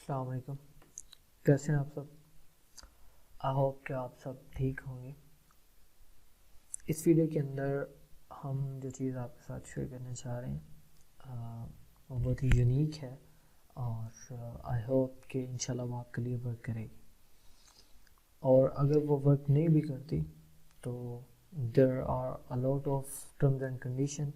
अस्सलाम वालेकुम। कैसे हैं आप सब? आई होप कि आप सब ठीक होंगे। इस वीडियो के अंदर हम जो चीज़ आपके साथ शेयर करना चाह रहे हैं वो बहुत ही यूनिक है और आई होप कि इंशाल्लाह वो आपके लिए वर्क करेगी। और अगर वो वर्क नहीं भी करती तो there are a lot of terms and condition,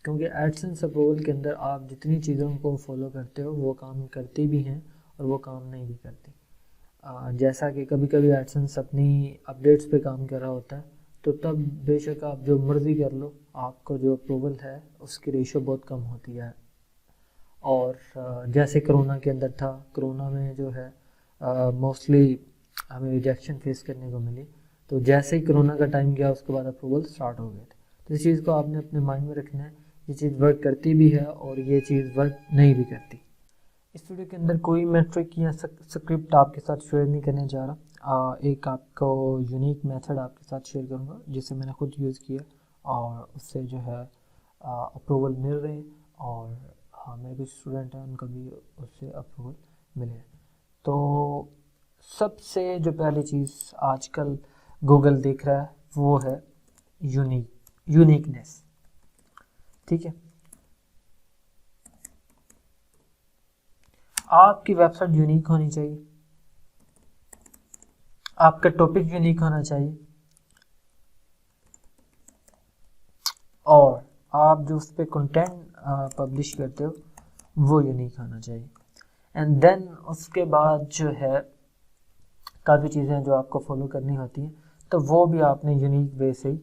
क्योंकि एडसेंस अप्रूवल के अंदर आप जितनी चीज़ों को फॉलो करते हो वो काम करती भी हैं और वो काम नहीं भी करती। जैसा कि कभी कभी एडसेंस अपनी अपडेट्स पे काम कर रहा होता है तो तब बेशक आप जो मर्ज़ी कर लो, आपको जो अप्रूवल है उसकी रेशो बहुत कम होती है। और जैसे कोरोना के अंदर था, कोरोना में जो है मोस्टली हमें रिजेक्शन फेस करने को मिली। तो जैसे ही कोरोना का टाइम गया उसके बाद अप्रूवल स्टार्ट हो गए थे। तो इस चीज़ को आपने अपने माइंड में रखना है, ये चीज़ वर्क करती भी है और ये चीज़ वर्क नहीं भी करती। इस वीडियो के अंदर कोई मैट्रिक या स्क्रिप्ट आपके साथ शेयर नहीं करने जा रहा। एक आपको यूनिक मेथड आपके साथ शेयर करूंगा जिसे मैंने खुद यूज़ किया और उससे जो है अप्रूवल मिल रहे हैं। और हाँ, मेरे भी स्टूडेंट हैं, उनको भी उससे अप्रूवल मिले। तो सबसे जो पहली चीज़ आजकल गूगल देख रहा है वो है यूनिकनेस। ठीक है, आपकी वेबसाइट यूनिक होनी चाहिए, आपका टॉपिक यूनिक होना चाहिए और आप जो उस पर कंटेंट पब्लिश करते हो वो यूनिक होना चाहिए। एंड देन उसके बाद जो है काफ़ी चीज़ें जो आपको फॉलो करनी होती हैं, तो वो भी आपने यूनिक वे से ही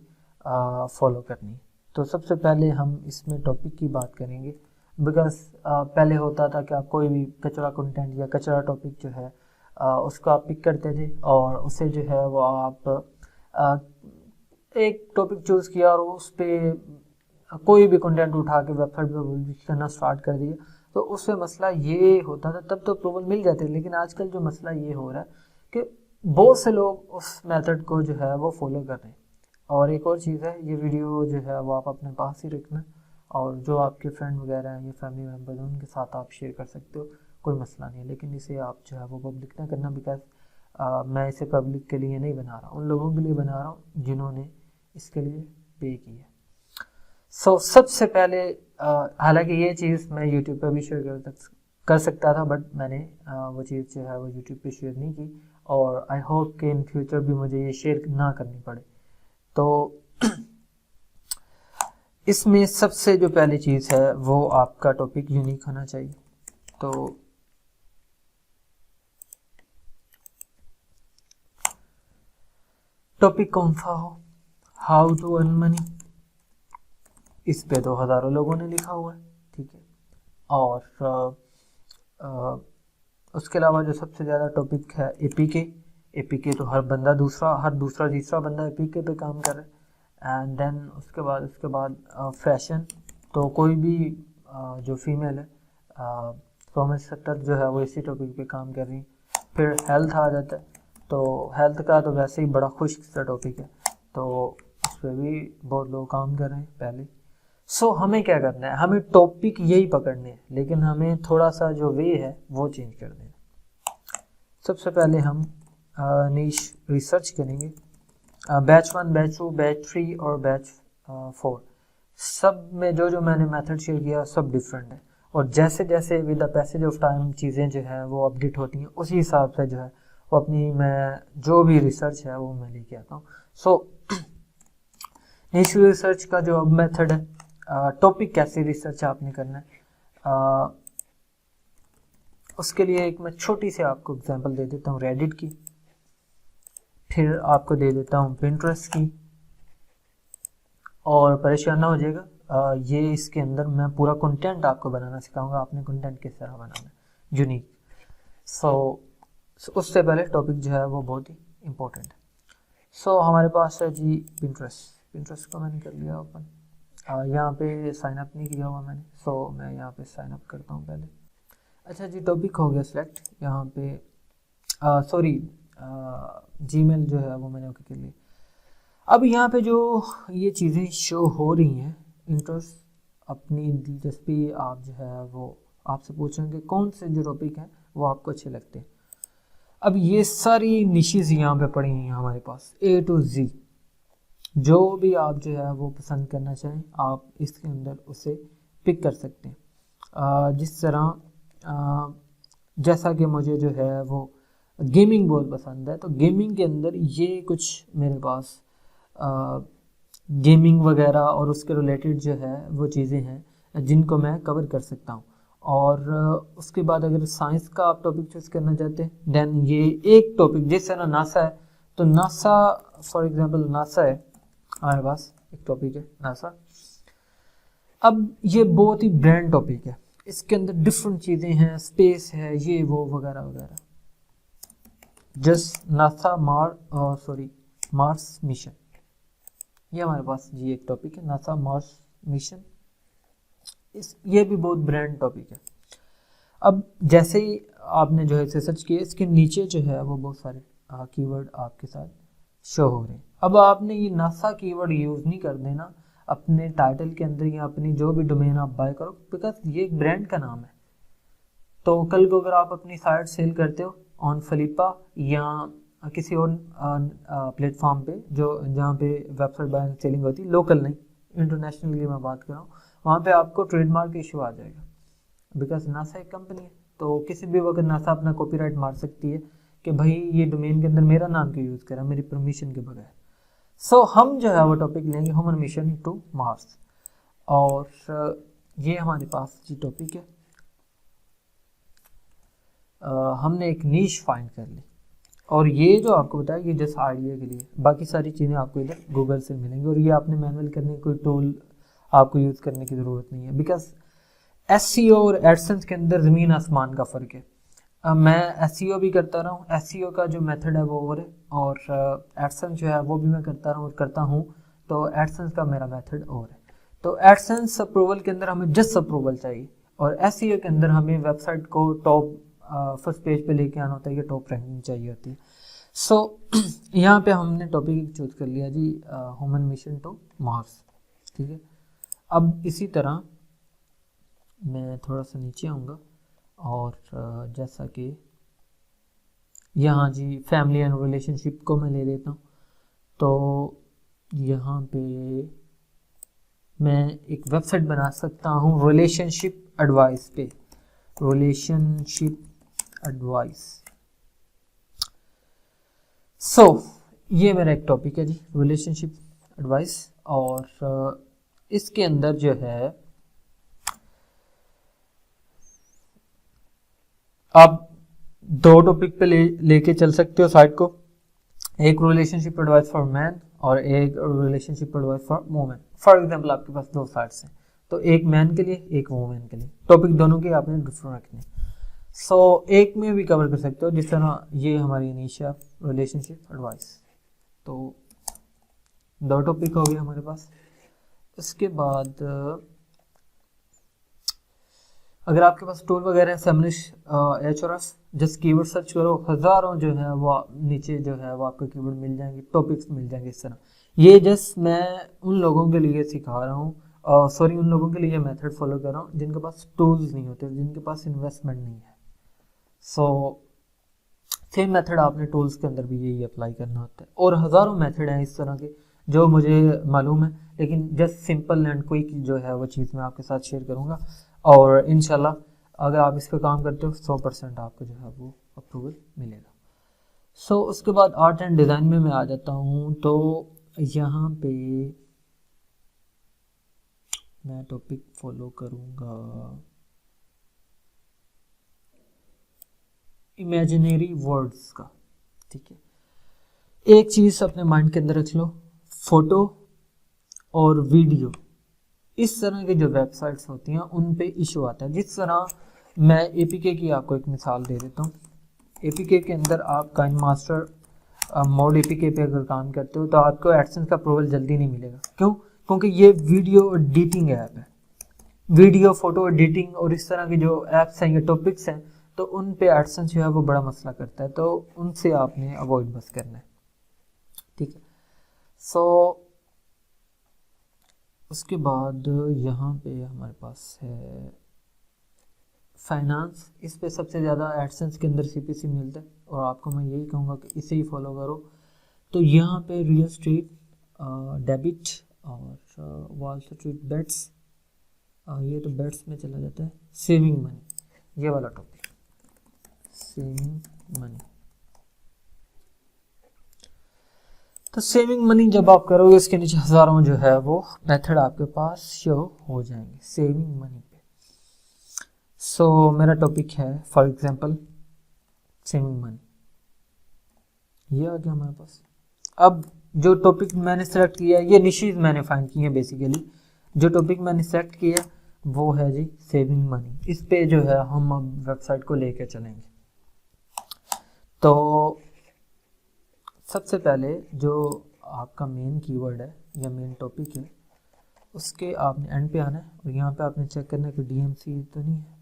फॉलो करनी है। तो सबसे पहले हम इसमें टॉपिक की बात करेंगे, बिकॉज पहले होता था कि आप कोई भी कचरा कंटेंट या कचरा टॉपिक जो है उसको आप पिक करते थे और उसे जो है वो आप एक टॉपिक चूज़ किया और उस पर कोई भी कंटेंट उठा के वेबसाइट पे पब्लिश करना स्टार्ट कर दिया। तो उससे मसला ये होता था, तब तो अप्रूवल मिल जाते, लेकिन आजकल जो मसला ये हो रहा है कि बहुत से लोग उस मेथड को जो है वो फॉलो कर रहे हैं। और एक और चीज़ है, ये वीडियो जो है वो आप अपने पास ही रखना और जो आपके फ्रेंड वगैरह हैं या फैमिली मेम्बर हैं उनके साथ आप शेयर कर सकते हो, कोई मसला नहीं है। लेकिन इसे आप जो है वो पब्लिक ना करना, बिकॉज मैं इसे पब्लिक के लिए नहीं बना रहा, उन लोगों के लिए बना रहा हूँ जिन्होंने इसके लिए पे किया। सबसे पहले हालांकि ये चीज़ मैं यूट्यूब पर भी शेयर कर सकता था, बट मैंने वो चीज़ जो है वो यूट्यूब पे शेयर नहीं की और आई होप कि इन फ्यूचर भी मुझे ये शेयर ना करनी पड़े। तो इसमें सबसे जो पहली चीज़ है वो आपका टॉपिक यूनिक होना चाहिए। तो टॉपिक कौन सा हो, हाउ टू अर्न मनी, इस पे तो हज़ारों लोगों ने लिखा हुआ है। ठीक है, और उसके अलावा जो सबसे ज़्यादा टॉपिक है एपीके तो हर दूसरा तीसरा बंदा एपीके पे काम कर रहा है। एंड देन उसके बाद फैशन, तो कोई भी जो फीमेल है 100 में 70 जो है वो इसी टॉपिक पे काम कर रही है। फिर हेल्थ आ जाता है, तो हेल्थ का तो वैसे ही बड़ा खुश्क सा टॉपिक है, तो उस पर भी बहुत लोग काम कर रहे हैं पहले। हमें क्या करना है, हमें टॉपिक यही पकड़ने हैं, लेकिन हमें थोड़ा सा जो वे है वो चेंज कर देना। सबसे पहले हम नीश रिसर्च करेंगे। बैच 1, बैच 2, बैच 3 और बैच 4, सब में जो मैंने मेथड शेयर किया सब डिफरेंट है। और जैसे जैसे with the passage of time चीज़ें जो है वो अपडेट होती हैं, उसी हिसाब से जो है वो अपनी मैं जो भी रिसर्च है वो मैं लेके आता हूँ। नीश रिसर्च का जो अब मेथड है, टॉपिक कैसे रिसर्च आपने करना है, उसके लिए एक मैं छोटी सी आपको एग्जांपल दे देता हूँ रेडिट की, फिर आपको दे देता हूँ पिंटरेस्ट की। और परेशान ना हो जाएगा, ये इसके अंदर मैं पूरा कंटेंट आपको बनाना सिखाऊंगा, आपने कंटेंट किस तरह बनाना है यूनिक। उससे पहले टॉपिक जो है वो बहुत ही इम्पोर्टेंट है। हमारे पास है जी पिंटरेस्ट को मैंने कर लिया ओपन। यहाँ पे साइन अप नहीं किया हुआ मैंने, मैं यहाँ पे साइन अप करता हूँ पहले। अच्छा जी, टॉपिक हो गया सिलेक्ट, यहाँ पे सॉरी जीमेल जो है वो मैंने ओके कर लिया। अब यहाँ पे जो ये चीज़ें शो हो रही हैं, इंटरेस्ट, अपनी दिलचस्पी आप जो है वो आपसे पूछेंगे कौन से जो टॉपिक हैं वो आपको अच्छे लगते हैं। अब ये सारी निशेज़ यहाँ पे पड़ी हैं हमारे पास A to Z, जो भी आप जो है वो पसंद करना चाहें आप इसके अंदर उसे पिक कर सकते हैं। जिस तरह जैसा कि मुझे जो है वो गेमिंग बहुत पसंद है, तो गेमिंग के अंदर ये कुछ मेरे पास गेमिंग वगैरह और उसके रिलेटेड जो है वो चीज़ें हैं जिनको मैं कवर कर सकता हूँ। और उसके बाद अगर साइंस का आप टॉपिक चूज़ करना चाहते हैं देन ये एक टॉपिक, जिस तरह नासा है तो नासा फॉर एग्जांपल नासा है हमारे पास, एक टॉपिक है नासा। अब ये बहुत ही ब्रांड टॉपिक है, इसके अंदर डिफरेंट चीज़ें हैं, स्पेस है, ये वो वगैरह वगैरह। जस्ट नासा मार्स मिशन, ये हमारे पास जी एक टॉपिक है नासा मार्स मिशन। ये भी बहुत ब्रांड टॉपिक है। अब जैसे ही आपने जो है इसे सर्च किया, इसके नीचे जो है वो बहुत सारे कीवर्ड आपके साथ शो हो रहे हैं। अब आपने ये नासा कीवर्ड यूज़ नहीं कर देना अपने टाइटल के अंदर या अपनी जो भी डोमेन आप बाय करो, बिकॉज ये एक ब्रांड का नाम है। तो कल को अगर आप अपनी साइट सेल करते हो ऑन फ्लिपा या किसी और प्लेटफॉर्म पे जो जहाँ पे वेबसाइट बाय सेलिंग होती है, लोकल नहीं इंटरनेशनल की मैं बात कर रहा हूँ, वहाँ पे आपको ट्रेडमार्क इशू आ जाएगा। बिकॉज नासा एक कंपनी है, तो किसी भी वक्त नासा अपना कॉपीराइट मार सकती है कि भाई ये डोमेन के अंदर मेरा नाम क्यों यूज़ करा मेरी परमिशन के बगैर। सो हम जो है वो टॉपिक लेंगे ह्यूमन मिशन टू मार्स, और ये हमारे पास जी टॉपिक है। हमने एक नीश फाइंड कर ली, और ये जो आपको बताया ये जस्ट आइडिया के लिए, बाकी सारी चीज़ें आपको इधर गूगल से मिलेंगी, और ये आपने मैनुअल करने की कोई टूल आपको यूज़ करने की ज़रूरत नहीं है। बिकॉज SEO और एडसेंस के अंदर ज़मीन आसमान का फ़र्क है। मैं SEO भी करता रहा हूँ, SEO का जो मेथड है वो और है, और एडसेंस जो है वो भी मैं करता रहा हूँ और करता हूँ, तो एडसेंस का मेरा मेथड और है। तो एडसेंस अप्रूवल के अंदर हमें जस्ट अप्रूवल चाहिए, और SEO के अंदर हमें वेबसाइट को टॉप फर्स्ट पेज पे लेके आना होता है, कि टॉप रैंकिंग चाहिए होती है। सो यहाँ पे हमने टॉपिक चूज कर लिया जी ह्यूमन मिशन टू मार्स, ठीक है। अब इसी तरह मैं थोड़ा सा नीचे आऊँगा, और जैसा कि यहाँ जी फैमिली एंड रिलेशनशिप को मैं ले लेता हूँ, तो यहाँ पे मैं एक वेबसाइट बना सकता हूँ रिलेशनशिप एडवाइस पे, रिलेशनशिप एडवाइस। सो ये मेरा एक टॉपिक है जी रिलेशनशिप एडवाइस, और इसके अंदर जो है आप दो टॉपिक पे लेके चल सकते हो साइट को, एक रिलेशनशिप एडवाइस फॉर मैन और एक relationship advice for women. For example आपके पास दो साइट्स हैं, तो एक मैन के लिए एक वुमेन के लिए, टॉपिक दोनों के आपने डिफरेंट रखने। सो एक में भी कवर कर सकते हो, जिस तरह ये हमारी निशा रिलेशनशिप एडवाइस, तो दो टॉपिक हो गए हमारे पास। इसके बाद अगर आपके पास टूल वगैरह है सेमनिश HRF, जस्ट कीवर्ड सर्च करो, हज़ारों जो है वो नीचे जो है वो आपको कीवर्ड मिल जाएंगे, टॉपिक्स मिल जाएंगे इस तरह। ये जस्ट मैं उन लोगों के लिए सिखा रहा हूँ, सॉरी उन लोगों के लिए मेथड फॉलो कर रहा हूँ जिनके पास टूल्स नहीं होते, जिनके पास इन्वेस्टमेंट नहीं है। सो सेम मेथड आपने टूल्स के अंदर भी यही अप्लाई करना होता है, और हज़ारों मेथड हैं इस तरह के जो मुझे मालूम है, लेकिन जस्ट सिंपल एंड क्विक जो है वो चीज़ मैं आपके साथ शेयर करूँगा, और इंशाल्लाह अगर आप इस पर काम करते हो 100% आपको जो है वो अप्रूवल मिलेगा। सो उसके बाद आर्ट एंड डिज़ाइन में मैं आ जाता हूँ, तो यहाँ पे मैं टॉपिक फॉलो करूँगा इमेजिनरी वर्ड्स का, ठीक है। एक चीज़ अपने माइंड के अंदर रख लो, फोटो और वीडियो इस तरह की जो वेबसाइट्स होती हैं उन पे इशू आता है। जिस तरह मैं APK की आपको एक मिसाल दे देता हूँ, APK के अंदर आप काइन मास्टर मोड APK पे अगर काम करते हो तो आपको एडसेंस का अप्रूवल जल्दी नहीं मिलेगा। क्यों? क्योंकि ये वीडियो एडिटिंग ऐप है, वीडियो फोटो एडिटिंग और इस तरह के जो ऐप्स हैं, ये टॉपिक्स हैं, तो उन पे एडसेंस जो है वो बड़ा मसला करता है, तो उनसे आपने अवॉइड बस करना है, ठीक है। सो उसके बाद यहाँ पे हमारे पास है फाइनेंस, इस पे सबसे ज़्यादा एडसेंस के अंदर CPC मिलता है और आपको मैं यही कहूँगा कि इसे ही फॉलो करो। तो यहाँ पे रियल स्ट्रीट डेबिट और वॉल स्ट्रीट बेट्स, ये तो बेट्स में चला जाता है। सेविंग मनी, ये वाला टॉपिक, सेविंग मनी। तो सेविंग मनी जब आप करोगे इसके नीचे हज़ारों जो है वो मेथड आपके पास शो हो जाएंगे सेविंग मनी पे। सो मेरा टॉपिक है फॉर एग्जांपल सेविंग मनी, ये आ गया हमारे पास। अब जो टॉपिक मैंने सेलेक्ट किया है, ये निशेज मैंने फाइंड की है बेसिकली। जो टॉपिक मैंने सेलेक्ट किया वो है जी सेविंग मनी। इस पे जो है हम अब वेबसाइट को लेकर चलेंगे। तो सबसे पहले जो आपका मेन कीवर्ड है या मेन टॉपिक है, उसके आपने एंड पे आना है और यहाँ पे आपने चेक करना है कि DMC तो नहीं है।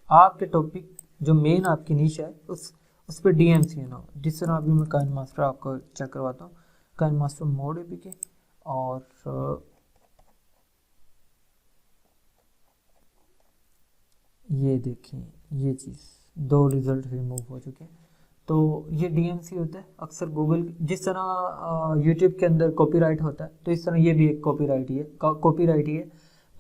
आपके टॉपिक जो मेन आपकी नीश है उस पर DMC है ना। जिस तरह अभी मैं काइन मास्टर आपको चेक करवाता हूँ, काइन मास्टर मोड APK, और ये देखें ये चीज़, 2 रिजल्ट रिमूव हो चुके हैं। तो ये DMC होता है अक्सर गूगल, जिस तरह यूट्यूब के अंदर कॉपीराइट होता है, तो इस तरह ये भी एक कॉपीराइट ही है।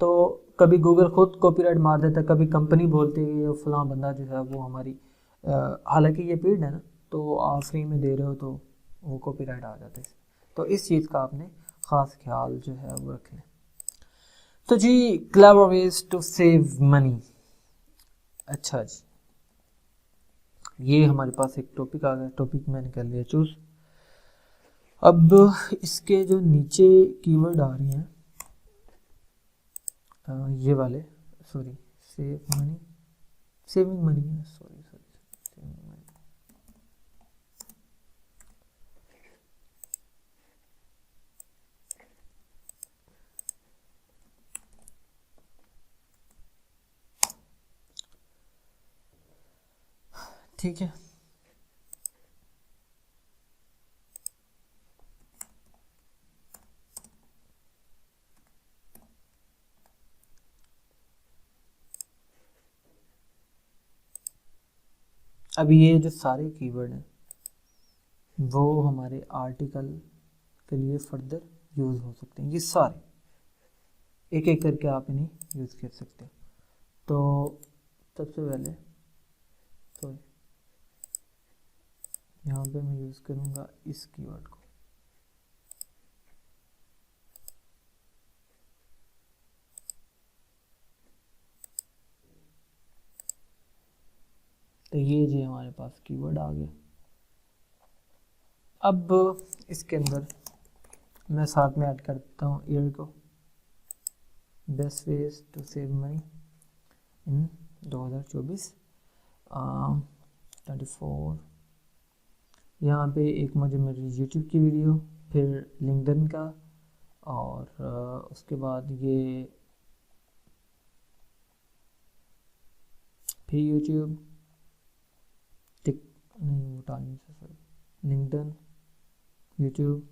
तो कभी गूगल खुद कॉपीराइट मार देता है, कभी कंपनी बोलती है ये फलां बंदा जो है वो हमारी, हालांकि ये पेड है ना, तो आप फ्री में दे रहे हो तो वो कॉपीराइट आ जाता है। तो इस चीज़ का आपने ख़ास ख्याल जो है वो रखें। तो जी clever ways to save money. अच्छा जी, ये हमारे पास एक टॉपिक आ गया, टॉपिक मैंने कर लिया चूज। अब इसके जो नीचे कीवर्ड आ रही हैं ये वाले, sorry save money, saving money है, सॉरी सेविंग मनी। ठीक है, अभी ये जो सारे कीवर्ड हैं वो हमारे आर्टिकल के लिए फर्दर यूज़ हो सकते हैं। ये सारे एक एक करके आप इन्हें यूज़ कर सकते हो। तो सबसे पहले सॉरी यहाँ पे मैं यूज़ करूँगा इस कीवर्ड को। तो ये जी हमारे पास कीवर्ड आ गया। अब इसके अंदर मैं साथ में ऐड करता हूँ ईयर को, best ways to save money in 2024 24। यहाँ पे एक मुझे मेरी यूट्यूब की वीडियो, फिर लिंक्डइन का, और उसके बाद ये फिर यूट्यूब नहीं वो टाइम से सॉरी, लिंक्डइन यूट्यूब।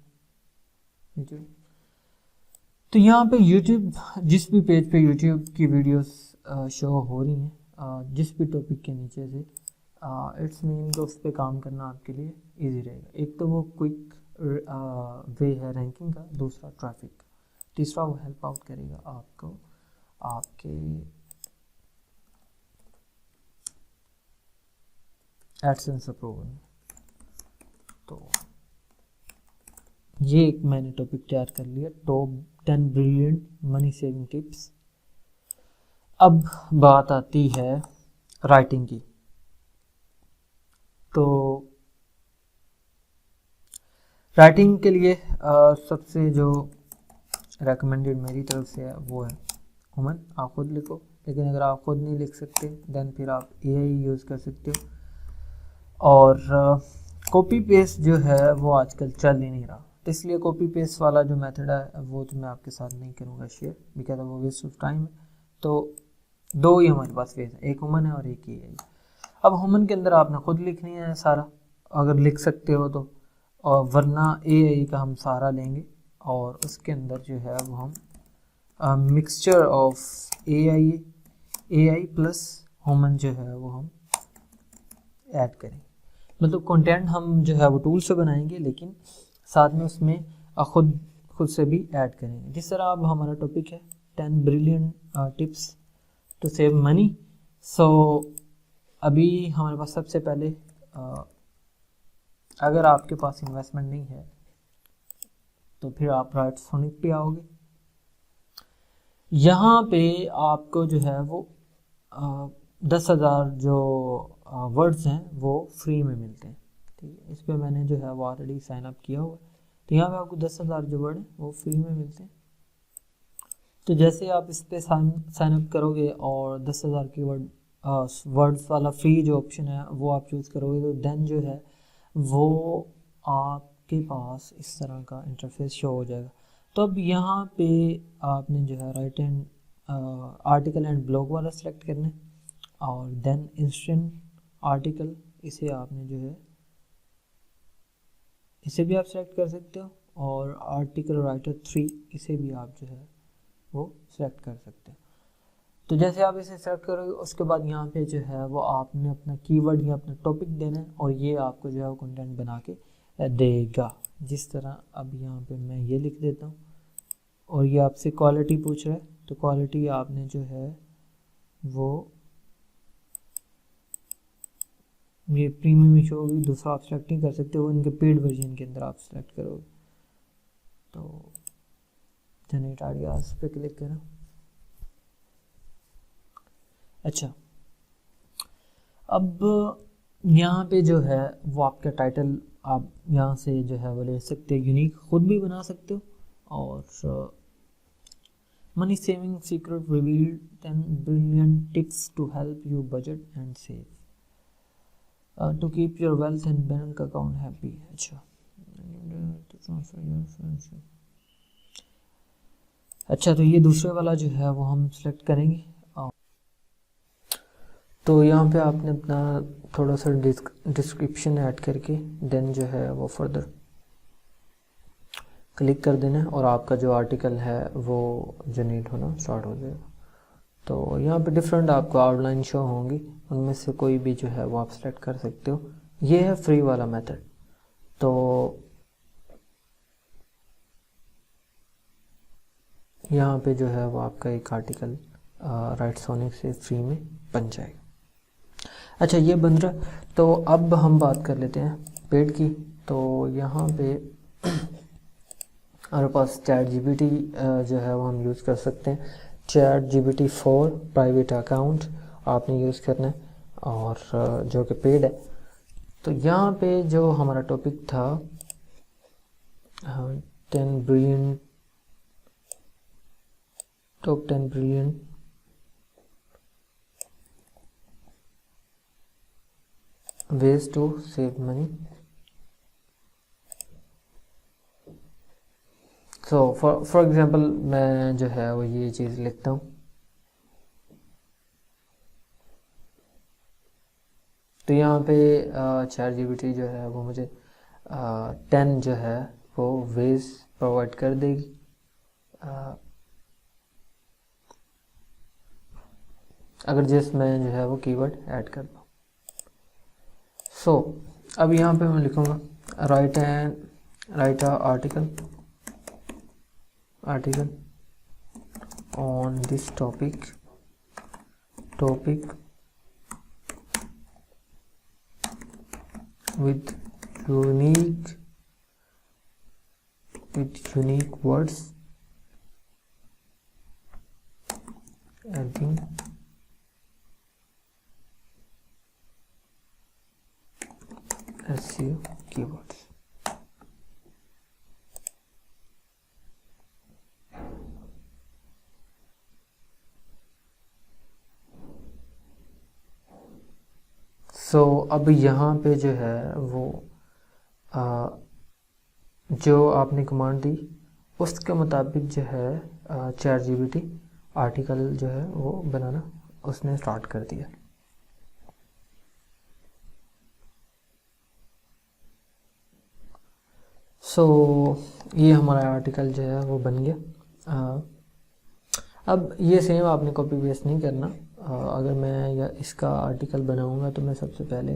तो यहाँ पे यूट्यूब, जिस भी पेज पे यूट्यूब की वीडियोस शो हो रही हैं जिस भी टॉपिक के नीचे से, इट्स मीन कि उस पर काम करना आपके लिए इजी रहेगा। एक तो वो क्विक वे है रैंकिंग का, दूसरा ट्रैफिक, तीसरा वो हेल्प आउट करेगा आपको आपके एडसेंस अप्रूवल में। तो ये एक मैंने टॉपिक तैयार कर लिया, top 10 brilliant money saving tips. अब बात आती है राइटिंग की। तो राइटिंग के लिए सबसे जो रेकमेंडेड मेरी तरफ से है वो है हुमन। आप खुद लिखो, लेकिन अगर आप खुद नहीं लिख सकते देन फिर आप AI यूज़ कर सकते हो। और कॉपी पेस्ट जो है वो आजकल चल ही नहीं रहा, तो इसलिए कॉपी पेस्ट वाला जो मेथड है वो तो मैं आपके साथ नहीं करूँगा शेयर, बिकॉज वो वेस्ट ऑफ टाइम है। तो 2 ही हमारे पास वेज है, एक हुमन है और एक AI। अब हुमन के अंदर आपने खुद लिखनी है सारा, अगर लिख सकते हो तो, और वरना AI का हम सहारा लेंगे और उसके अंदर जो है वो हम mixture of AI AI plus human जो है वो हम ऐड करेंगे। मतलब कंटेंट हम जो है वो टूल से बनाएंगे, लेकिन साथ में उसमें खुद से भी ऐड करेंगे। जिस तरह अब हमारा टॉपिक है 10 brilliant tips to save money. So अभी हमारे पास सबसे पहले अगर आपके पास इन्वेस्टमेंट नहीं है तो फिर आप राइटसोनिक पे आओगे। यहाँ पे आपको जो है वो 10,000 जो वर्ड्स हैं वो फ्री में मिलते हैं। ठीक है, इस पर मैंने जो है वो ऑलरेडी साइन अप किया हुआ है। तो यहाँ पे आपको 10,000 जो वर्ड हैं वो फ्री में मिलते हैं। तो जैसे आप इस पर साइन अप करोगे और 10,000 की वर्ड्स वाला फ्री जो ऑप्शन है वो आप चूज़ करोगे, तो देन जो है वो आपके पास इस तरह का इंटरफेस शो हो जाएगा। तो अब यहाँ पे आपने जो है right and article and blog वाला सिलेक्ट करना है, और देन इंस्टेंट आर्टिकल इसे आपने जो है इसे भी आप सेलेक्ट कर सकते हो, और आर्टिकल राइटर 3 इसे भी आप जो है वो सेलेक्ट कर सकते हो। तो जैसे आप इसे सेलेक्ट करोगे उसके बाद यहाँ पे जो है वो आपने अपना कीवर्ड या अपना टॉपिक देना है, और ये आपको जो है वो कंटेंट बना के देगा। जिस तरह अब यहाँ पे मैं ये लिख देता हूँ, और ये आपसे क्वालिटी पूछ रहा है, तो क्वालिटी आपने जो है वो ये प्रीमियम में शो होगी, दूसरा आप सेलेक्ट नहीं कर सकते हो, इनके पेड वर्जन के अंदर आप सेलेक्ट करोगे। तो जनरेट आइडियाज पे क्लिक करें। अच्छा, अब यहाँ पे जो है वो आपका टाइटल आप यहाँ से जो है वो ले सकते हो, यूनिक खुद भी बना सकते हो। और money saving secret reveal 10 brilliant tips to help you budget and save to keep your wealth and bank account happy. अच्छा, तो ये दूसरे वाला जो है वो हम सेलेक्ट करेंगे। तो यहाँ पे आपने अपना थोड़ा सा डिस्क्रिप्शन ऐड करके देन जो है वो फर्दर क्लिक कर देना है, और आपका जो आर्टिकल है वो जनरेट होना स्टार्ट हो जाएगा। तो यहाँ पे डिफरेंट आपको आउटलाइन शो होंगी, उनमें से कोई भी जो है वो आप सेलेक्ट कर सकते हो। ये है फ्री वाला मेथड। तो यहाँ पे जो है वो आपका एक आर्टिकल राइटसोनिक से फ्री में बन जाएगा। अच्छा, ये बन रहा। तो अब हम बात कर लेते हैं पेड की। तो यहाँ पे हमारे पास ChatGPT जो है वो हम यूज़ कर सकते हैं। ChatGPT 4 प्राइवेट अकाउंट आपने यूज़ करना है, और जो कि पेड है। तो यहाँ पे जो हमारा टॉपिक था 10 brilliant top 10 brilliant ways to save money। So for example मैं जो है वो ये चीज़ लिखता हूँ। तो यहाँ पे ChatGPT जो है वो मुझे 10 जो है वो वेज प्रोवाइड कर देगी। अगर जिसमें जो है वो कीवर्ड ऐड कर दूँ। सो अब यहाँ पे मैं लिखूँगा right a article on this topic with unique words, adding SEO keywords। सो अब यहाँ पे जो है वो जो आपने कमांड दी उसके मुताबिक जो है ChatGPT आर्टिकल जो है वो बनाना उसने स्टार्ट कर दिया। सो ये हमारा आर्टिकल जो है वो बन गया। अब ये सेम आपने कॉपी पेस्ट नहीं करना, अगर मैं या इसका आर्टिकल बनाऊंगा तो मैं सबसे पहले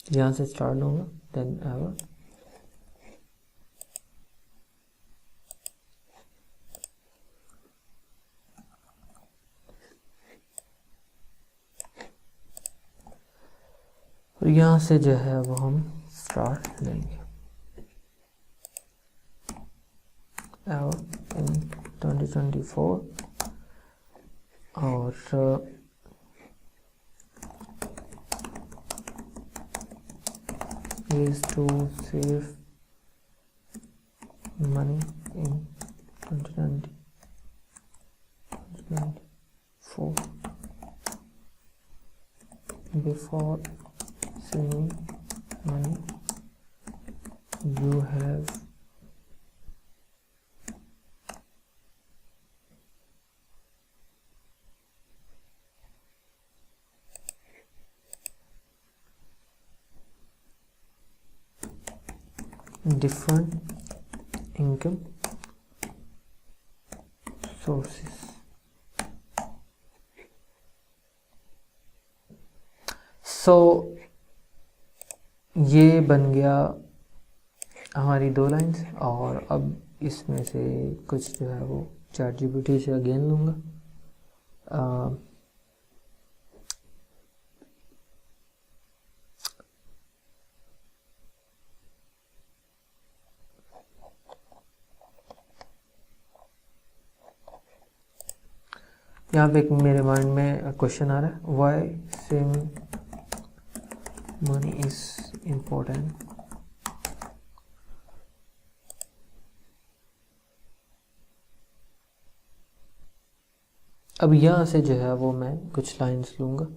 यहाँ से स्टार्ट लूँगा, देन एवर और यहाँ से जो है वो हम स्टार्ट लेंगे एवर इन 2024 और is to save money in 2024 before saving money you have different income sources. So ये बन गया हमारी 2 लाइन्स और अब इसमें से कुछ जो है वो ChatGPT से अगेन लूँगा। यहाँ पे एक मेरे माइंड में क्वेश्चन आ रहा है, why saving money is important. अब यहाँ से जो है वो मैं कुछ लाइंस लूँगा।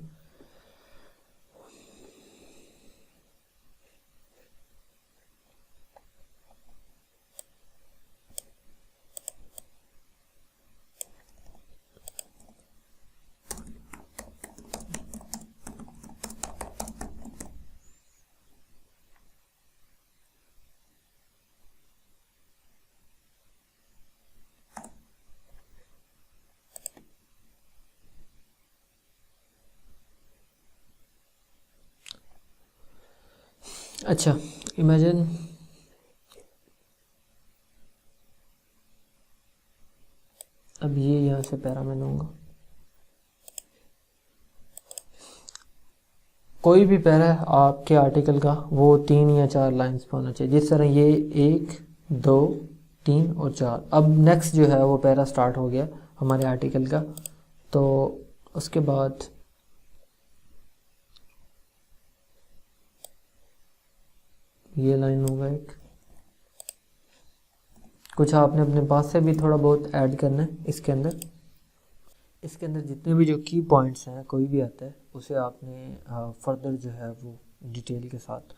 अच्छा, इमेजिन अब ये यहाँ से पैरा मैं लूँगा, कोई भी पैरा है आपके आर्टिकल का वो 3 या 4 लाइंस पे होना चाहिए। जिस तरह ये 1 2 3 और 4। अब नेक्स्ट जो है वो पैरा स्टार्ट हो गया हमारे आर्टिकल का, तो उसके बाद ये लाइन होगा एक। कुछ आपने अपने पास से भी थोड़ा बहुत ऐड करना है इसके अंदर। इसके अंदर जितने भी जो की पॉइंट्स हैं, कोई भी आता है उसे आपने फर्दर जो है वो डिटेल के साथ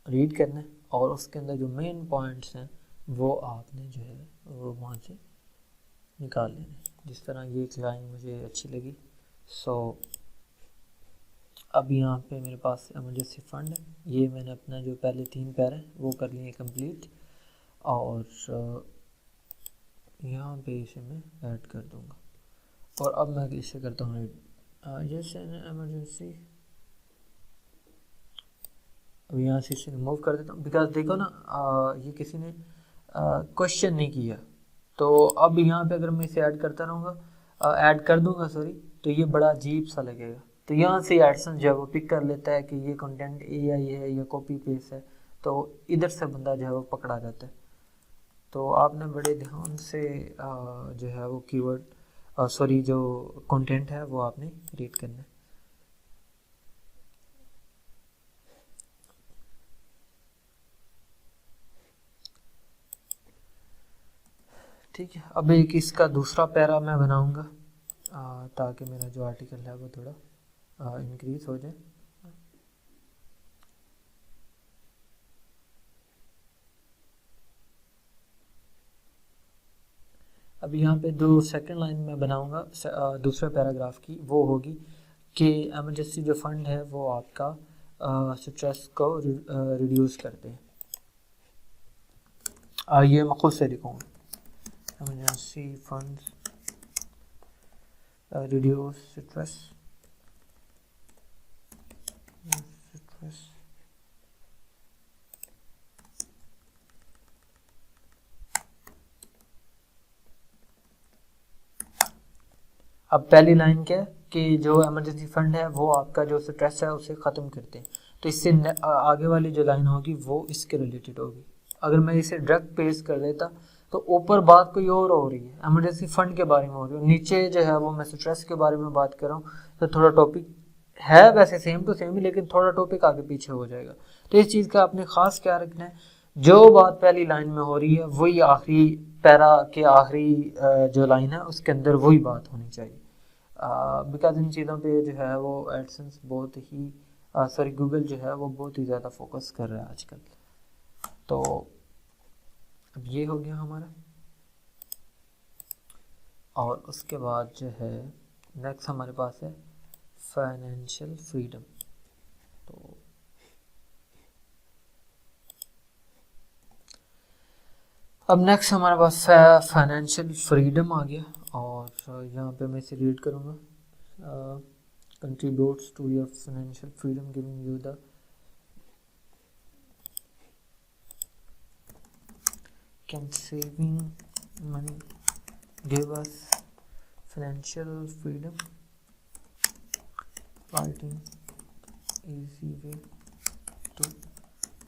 रीड करना है और उसके अंदर जो मेन पॉइंट्स हैं वो आपने जो है वो वहाँ से निकाल लेना है। जिस तरह ये एक लाइन मुझे अच्छी लगी। सो अब यहाँ पे मेरे पास इमरजेंसी फ़ंड है, ये मैंने अपना जो पहले 3 पैरा है वो कर लिए कंप्लीट और यहाँ पे इसे मैं ऐड कर दूँगा। और अब मैं इसे करता हूँ ऐड, जैसे इमरजेंसी। अब यहाँ से इसे रिमूव कर देता हूँ, बिकॉज देखो ना ये किसी ने क्वेश्चन नहीं किया। तो अब यहाँ पे अगर मैं इसे ऐड करता रहूँगा, ऐड कर दूँगा सॉरी, तो ये बड़ा अजीब सा लगेगा। तो यहाँ से एडसन जो है वो पिक कर लेता है कि ये कंटेंट AI है या कॉपी पेस्ट है, तो इधर से बंदा जो है वो पकड़ा जाता है। तो आपने बड़े ध्यान से जो है वो कीवर्ड सॉरी जो कंटेंट है वो आपने रीड करना है। ठीक है, अब एक इसका दूसरा पैरा मैं बनाऊंगा ताकि मेरा जो आर्टिकल है वो थोड़ा इंक्रीज हो जाए। अब यहाँ पे जो सेकंड लाइन में बनाऊंगा दूसरे पैराग्राफ की, वो होगी कि इमरजेंसी जो फंड है वो आपका स्ट्रेस को रिड्यूस करते हैं। ये मैं खुद से लिखूँगा, इमरजेंसी फंड्स रिड्यूस स्ट्रेस। अब पहली लाइन क्या है कि जो इमरजेंसी फंड है वो आपका जो स्ट्रेस है उसे ख़त्म करते हैं, तो इससे आगे वाली जो लाइन होगी वो इसके रिलेटेड होगी। अगर मैं इसे डायरेक्ट पेश कर देता तो ऊपर बात कोई और हो रही है, इमरजेंसी फंड के बारे में हो रही है, नीचे जो है वो मैं स्ट्रेस के बारे में बात कर रहा हूँ, तो थोड़ा टॉपिक है वैसे सेम टू सेम ही, लेकिन थोड़ा टॉपिक आगे पीछे हो जाएगा। तो इस चीज़ का आपने ख़ास क्या रखना है, जो बात पहली लाइन में हो रही है वही आखिरी पैरा के आखिरी जो लाइन है उसके अंदर वही बात होनी चाहिए। बिकॉज इन चीज़ों पे जो है वो एडसेंस बहुत ही सॉरी गूगल जो है वो बहुत ही ज़्यादा फोकस कर रहा है आजकल। तो अब ये हो गया हमारा, और उसके बाद जो है नेक्स्ट हमारे पास है फाइनेंशियल फ्रीडम। तो अब नेक्स्ट हमारे पास फाइनेंशियल फ्रीडम आ गया, और यहाँ पे मैं इसे रीड करूँगा। contributes to your financial freedom, giving you the can saving money give us financial freedom, writing easy way to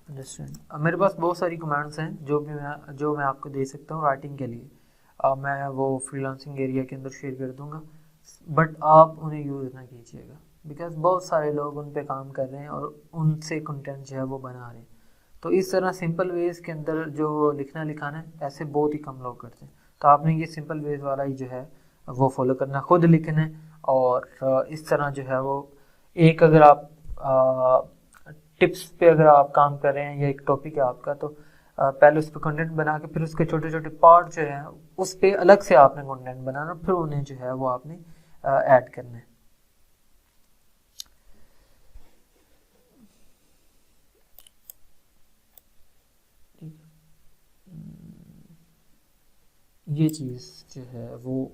understand। अब मेरे पास बहुत सारी कमांड्स हैं जो मैं आपको दे सकता हूँ राइटिंग के लिए। मैं वो फ्रीलांसिंग एरिया के अंदर शेयर कर दूंगा, बट आप उन्हें यूज़ ना कीजिएगा, बिकॉज बहुत सारे लोग उन पे काम कर रहे हैं और उनसे कंटेंट जो है वो बना रहे हैं। तो इस तरह सिंपल वेज के अंदर जो लिखाना है ऐसे बहुत ही कम लोग करते हैं, तो आपने ये सिंपल वेज वाला ही जो है वो फॉलो करना, खुद लिखना है। और इस तरह जो है वो एक अगर आप टिप्स पे अगर आप काम कर रहे हैं या एक टॉपिक है आपका, तो पहले उस पर कंटेंट बना के फिर उसके छोटे छोटे पार्ट जो है उस पर अलग से आपने कंटेंट बनाना, फिर उन्हें जो है वो आपने ऐड करना है। ये चीज़ जो है वो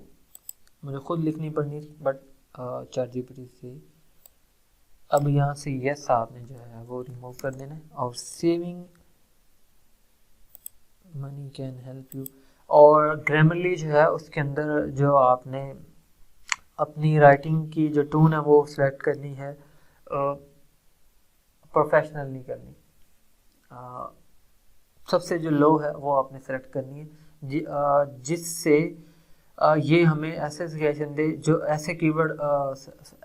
मुझे खुद लिखनी पड़नी थी, बट ChatGPT से अब यहाँ से यस आपने जो है वो रिमूव कर देना है। और saving money can help you, और ग्रामरली जो है उसके अंदर जो आपने अपनी राइटिंग की जो टून है वो सिलेक्ट करनी है, प्रोफेशनल नहीं करनी। सबसे जो लो है वो आपने सेलेक्ट करनी है, जिससे ये हमें ऐसे सजेशन दे, जो ऐसे कीवर्ड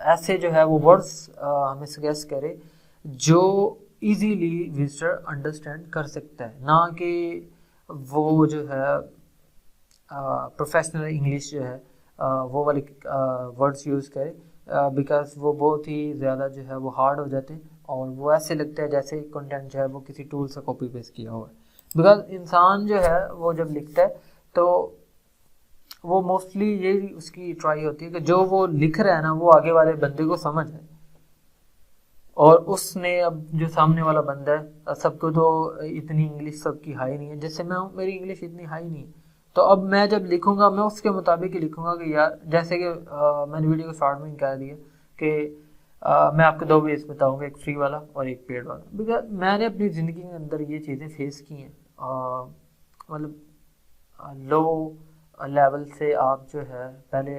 ऐसे जो है वो वर्ड्स हमें सजेस्ट करे जो इजीली विजिटर अंडरस्टैंड कर सकता है, ना कि वो जो है प्रोफेशनल इंग्लिश जो है वो वाली वर्ड्स यूज़ करे, बिकॉज वो बहुत ही ज़्यादा जो है वो हार्ड हो जाते हैं और वो ऐसे लगता है जैसे कंटेंट जो है वो किसी टूल से कॉपी पेस्ट किया हुआ है। बिकॉज इंसान जो है वो जब लिखता है तो वो मोस्टली ये उसकी ट्राई होती है कि जो वो लिख रहा है ना वो आगे वाले बंदे को समझ है, और उसने अब जो सामने वाला बंदा है, सबको तो इतनी इंग्लिश सबकी हाई नहीं है, जैसे मैं हूँ मेरी इंग्लिश इतनी हाई नहीं है, तो अब मैं जब लिखूंगा मैं उसके मुताबिक ही लिखूंगा कि यार जैसे कि मैंने वीडियो को स्टार्ट में कह दिया कि मैं आपको दो वेज बताऊंगा, एक फ्री वाला और एक पेड वाला, बिकॉज मैंने अपनी ज़िंदगी के अंदर ये चीज़ें फेस की हैं। मतलब लो लेवल से आप जो है पहले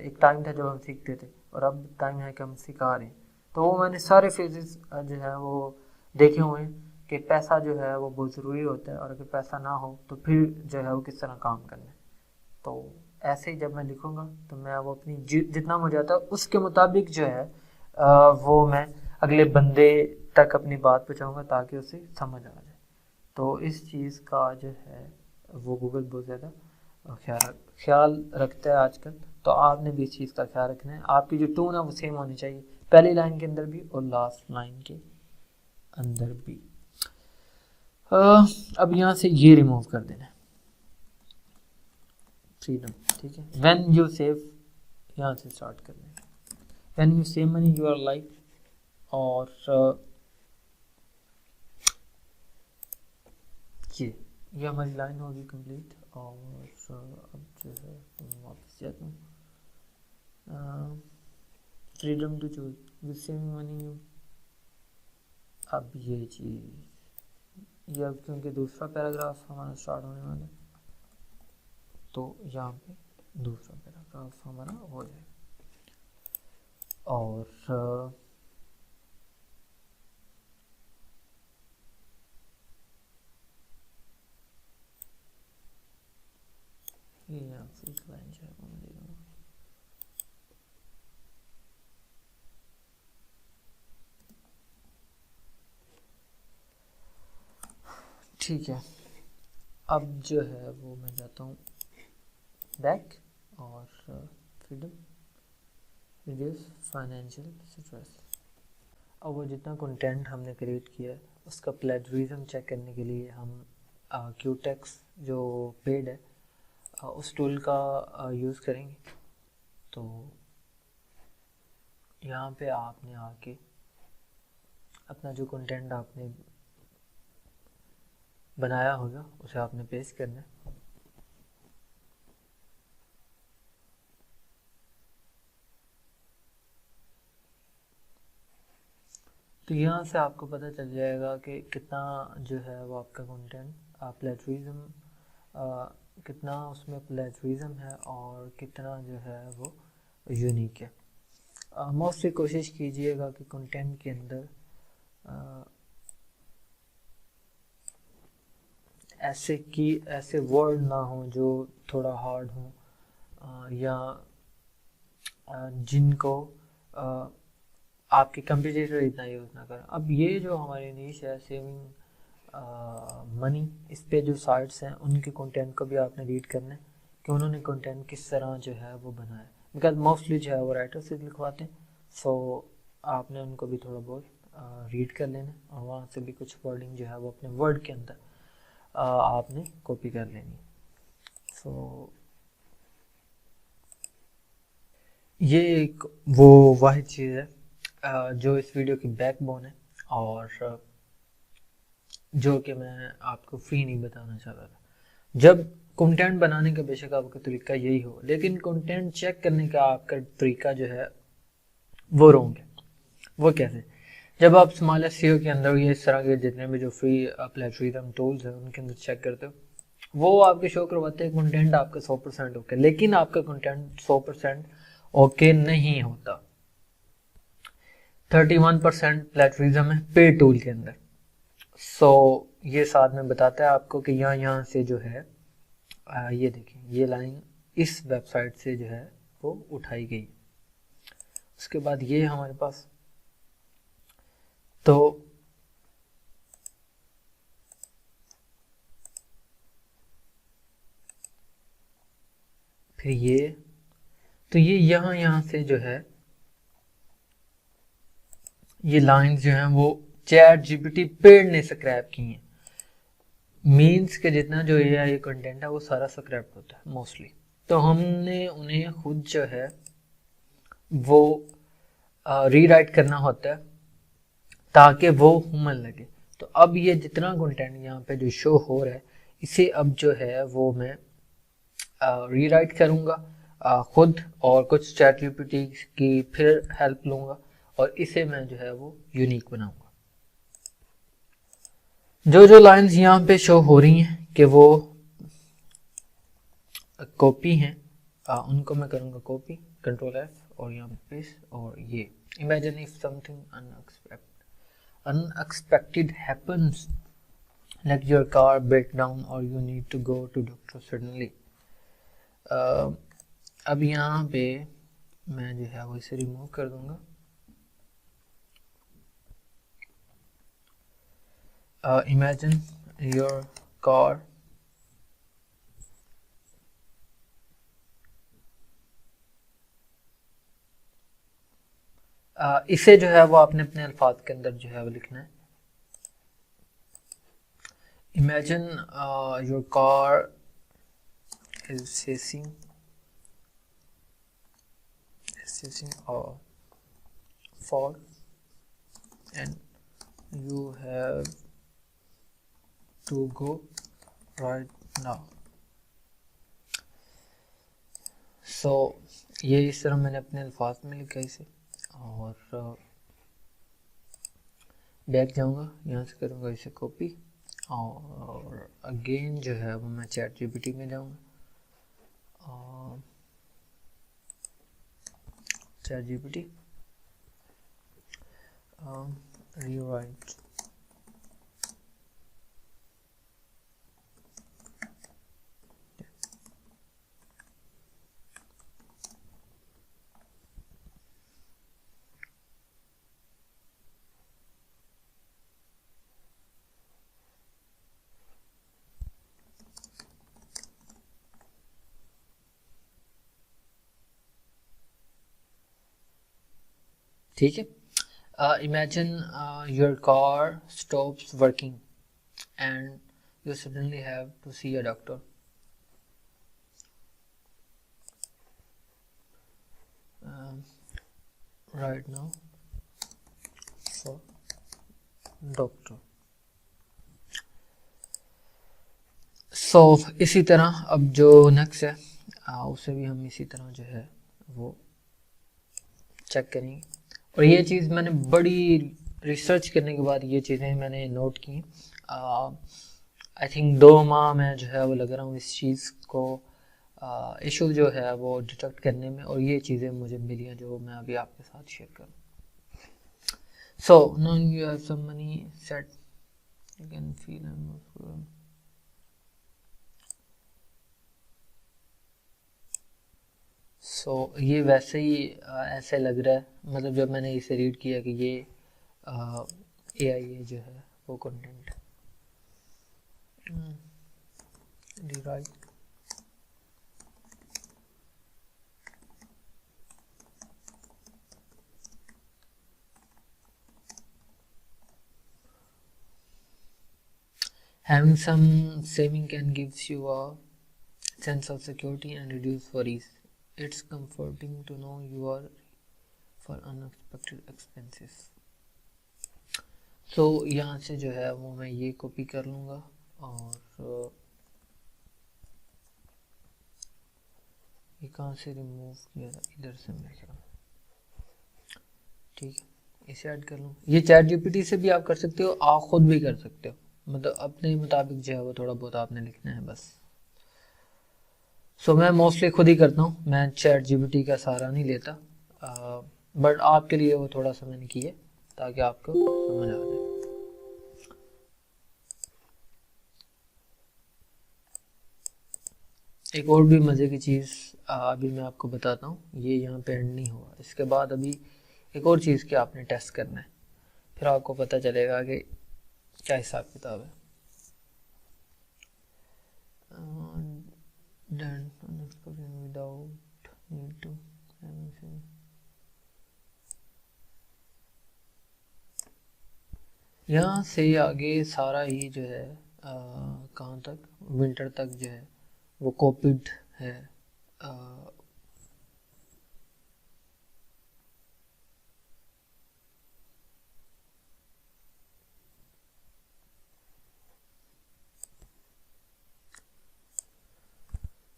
एक टाइम था जब हम सीखते थे और अब टाइम है कि हम सिखा रहे हैं, तो वो मैंने सारे फेजेस जो है वो देखे हुए हैं कि पैसा जो है वो बहुत ज़रूरी होता है, और अगर पैसा ना हो तो फिर जो है वो किस तरह काम करना है। तो ऐसे ही जब मैं लिखूँगा तो मैं वो अपनी जितना मुझे आता है उसके मुताबिक जो है वो मैं अगले बंदे तक अपनी बात पहुँचाऊँगा ताकि उसे समझ आ जाए। तो इस चीज़ का जो है वो गूगल बहुत ज़्यादा ख्याल रखता है आजकल, तो आपने भी इस चीज़ का ख्याल रखना है। आपकी जो टून है वो सेम होनी चाहिए, पहली लाइन के अंदर भी और लास्ट लाइन के अंदर भी। अब यहाँ से ये रिमूव कर देना है फ्रीडम, ठीक है। व्हेन यू सेव, यहाँ से स्टार्ट करना है, when you save money you our life, और ये हमारी लाइन होगी कंप्लीट। और अब जो है वापस जाता हूँ, freedom to choose with saving money. अब ये चीज़, ये अब क्योंकि दूसरा पैराग्राफ हमारा स्टार्ट होने वाला है, तो यहाँ पे दूसरा पैराग्राफ हमारा हो जाएगा। और ये यहाँ से एक लाइन जो है वो मैं दे दूँगा। ठीक है, अब जो है वो मैं जाता हूँ बैक, और फ्रीडम रिड्यूस फाइनेंशियल स्ट्रेस। अब वो जितना कंटेंट हमने क्रिएट किया है उसका प्लेजरिज्म चेक करने के लिए हम क्यूटेक्स जो पेड है उस टूल का यूज़ करेंगे। तो यहाँ पे आपने आके अपना जो कंटेंट आपने बनाया होगा उसे आपने पेस्ट करना है। तो यहाँ से आपको पता चल जाएगा कि कितना जो है वो आपका कंटेंट प्लेजरिज्म, कितना उसमें प्लेजरिज्म है और कितना जो है वो यूनिक है। मोस्टली कोशिश कीजिएगा कि कंटेंट के अंदर ऐसे वर्ड ना हो जो थोड़ा हार्ड हो, या जिनको आपके कंप्यूटर इतना यूज़ ना करें। अब ये जो हमारी नीश है सेविंग मनी, इस पे जो साइट्स हैं उनके कंटेंट को भी आपने रीड करना है कि उन्होंने कंटेंट किस तरह जो है वो बनाया, बिकॉज मोस्टली जो है वो राइटर से लिखवाते हैं। सो आपने उनको भी थोड़ा बहुत रीड कर लेना और वहाँ से भी कुछ वर्डिंग जो है वो अपने वर्ड के अंदर आपने कॉपी कर लेनी। सो ये एक वो वाहिद चीज़ है जो इस वीडियो की बैकबोन है और जो कि मैं आपको फ्री नहीं बताना चाहता था। जब कंटेंट बनाने का बेशक आपका तरीका यही हो, लेकिन कंटेंट चेक करने का आपका तरीका जो है वो रॉन्ग है। वो कैसे? जब आप स्मॉल एसईओ के अंदर ये इस तरह के जितने भी जो फ्री प्लेटफॉर्म टूल्स हैं उनके अंदर चेक करते हो, वो आपके शो करवाते हैं कंटेंट आपका 100% ओके, लेकिन आपका कंटेंट 100% ओके नहीं होता। 31% प्लेटफॉर्म है पेड टूल के अंदर। सो ये साथ में बताता है आपको कि यहाँ से जो है ये देखिए ये लाइन इस वेबसाइट से जो है वो उठाई गई। उसके बाद ये हमारे पास, तो फिर ये, तो ये यहाँ से जो है ये लाइंस जो हैं वो चैट जीपीटी पेड ने स्क्रैप की हैं। मीन्स के जितना जो एआई कंटेंट है वो सारा स्क्रैप होता है मोस्टली, तो हमने उन्हें खुद जो है वो रीराइट करना होता है ताकि वो ह्यूमन लगे। तो अब ये जितना कंटेंट यहाँ पे जो शो हो रहा है इसे अब जो है वो मैं रीराइट करूँगा खुद, और कुछ चैट जीपीटी की फिर हेल्प लूँगा और इसे मैं जो है वो यूनिक बनाऊँगा। जो लाइंस यहाँ पे शो हो रही हैं कि वो कॉपी हैं, उनको मैं करूँगा कॉपी, कंट्रोल F और यहाँ पे पेस्ट। और ये imagine if something unexpected happens, like your car break down or you need to go to doctor suddenly। अब यहाँ पे मैं जो है वो इसे रिमूव कर दूंगा। Imagine your car इसे जो है वो आपने अपने अल्फाज के अंदर जो है वो लिखना है। Imagine your car is facing a fall and you have to go right now. So ये इस तरह मैंने अपने अल्फाज में लिखा इसे, और बैक जाऊंगा, यहाँ से करूँगा इसे कॉपी, और अगेन जो है वो मैं चैट जीपीटी में जाऊँगा, और चैट जीपीटी rewrite. ठीक है, imagine your car stops working and you suddenly have to see a doctor. Right now for doctor. So इसी तरह अब जो नेक्स्ट है उसे भी हम इसी तरह जो है वो चेक करेंगे, और ये चीज़ मैंने बड़ी रिसर्च करने के बाद ये चीज़ें मैंने नोट की। आई थिंक 2 माह मैं जो है वो लग रहा हूँ इस चीज़ को इशू जो है वो डिटेक्ट करने में, और ये चीज़ें मुझे मिली हैं जो मैं अभी आपके साथ शेयर करूँ। So now you have some money set, you can feel so ये वैसे ही ऐसे लग रहा है, मतलब जब मैंने इसे रीड किया कि ये AI जो है वो content right. Having some saving can gives you a sense of security and reduce worries. It's comforting to know you are for unexpected expenses. So यहाँ से जो है वो मैं ये कॉपी कर लूँगा, और ये कहाँ से रिमूव किया था, इधर से मेरे ख्याल। ठीक है, इसे ऐड कर लूँ। ये चैट जीपीटी से भी आप कर सकते हो, आप खुद भी कर सकते हो, मतलब अपने मुताबिक जो है वो थोड़ा बहुत आपने लिखना है बस। सो मैं मोस्टली खुद ही करता हूँ, मैं चैट जीपीटी का सहारा नहीं लेता, बट आपके लिए वो थोड़ा सा मैंने किया ताकि आपको समझ आ जाए। एक और भी मज़े की चीज़ अभी मैं आपको बताता हूँ, ये यहाँ पे एंड नहीं हुआ, इसके बाद अभी एक और चीज़ की आपने टेस्ट करना है, फिर आपको पता चलेगा कि क्या हिसाब किताब है। यहाँ से आगे सारा ही जो है कहाँ तक, विंटर तक जो है वो कॉपीड है।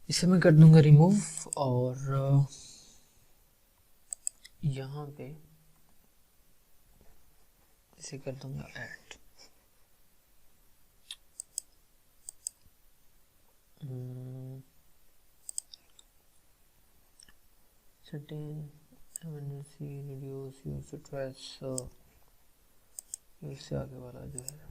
इसे मैं कर दूंगा रिमूव, और यहाँ पे इसे कर दूंगा add. certain emergency reduce your stress, इससे आगे वाला जो है